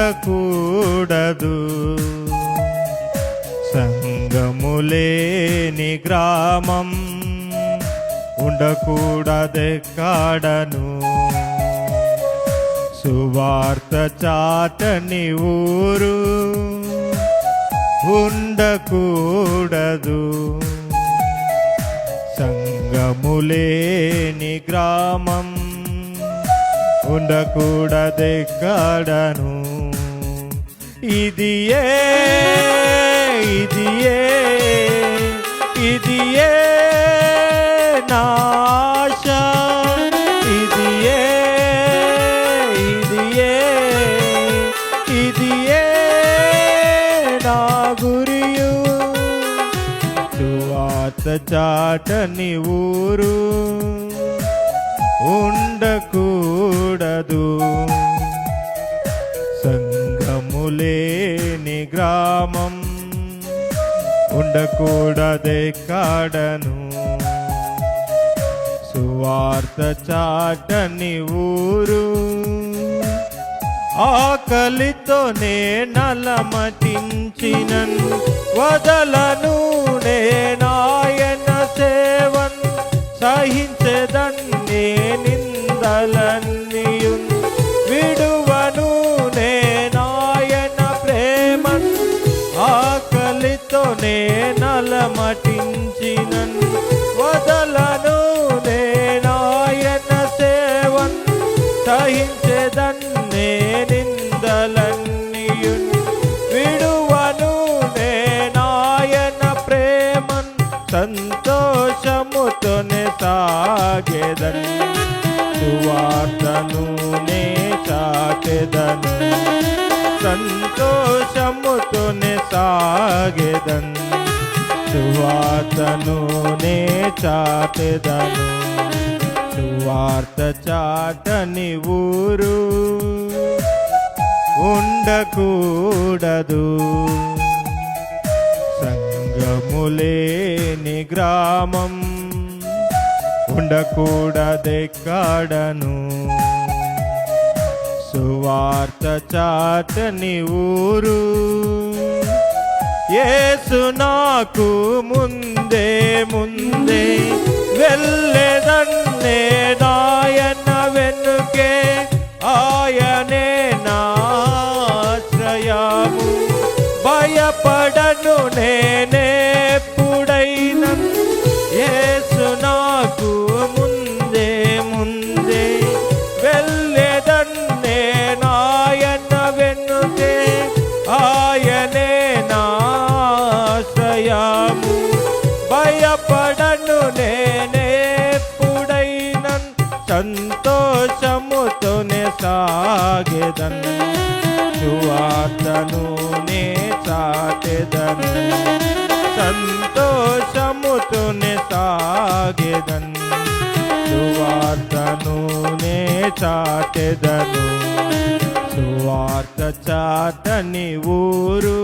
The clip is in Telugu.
ఉండకూడదు. సంగములేని గ్రామం ఉండకూడదెక్కడను. సువార్త చాటని ఊరు ఉండకూడదు. సంగములేని గ్రామం ఉండకూడదెక్కడను. ఇదియే నాశ, ఇదియే నా గురియు. సువార్త చాటని ఊరు ఉండకూడదు. సంగములేని గ్రామం ఉండకూడదెక్కడను. సువార్త చాటని ఊరు. ఆకలితోనే నలమటించినన్ వదలను నేనాయన సేవన్. సహించెదన్నే నిందలన్నీయున్ విడువను నేనాయన ప్రేమన్. ఆకలితోనే నలమటించినన్ వదలను నేనాయన సేవన్. సహించెదన్నే నిందలన్నీయున్ విడువను నేనాయన ప్రేమన్. సంతోషముతోనే సాగెదన్ సువార్తను నే చాటెదను. సంతోషముతోనే సాగెదన్ సువార్తను నే చాటెదను. సువార్త చాటని ఊరు ఉండకూడదు. సంగములేని గ్రామం ఉండకూడదెక్కడను. సువార్త చాటని ఊరు. యేసు నాకు ముందే వెళ్ళెదన్నే నాయన వెనుకే. ఆయనే నాశ్రయము. భయపడను నేనెప్పుడైనా. యేసు నాకు ముందే వెళ్ళెదన్నే నాయన వెనుకే. ఆయనే నాశ్రయము. భయపడను నేనెప్పుడైనా. సంతోషముతోనే సాగెదన్ సువార్తను నే చాటెదను. సంతోషముతోనే సాగెదన్ సువార్తను నే చాటెదను. సువార్త చాటని ఊరు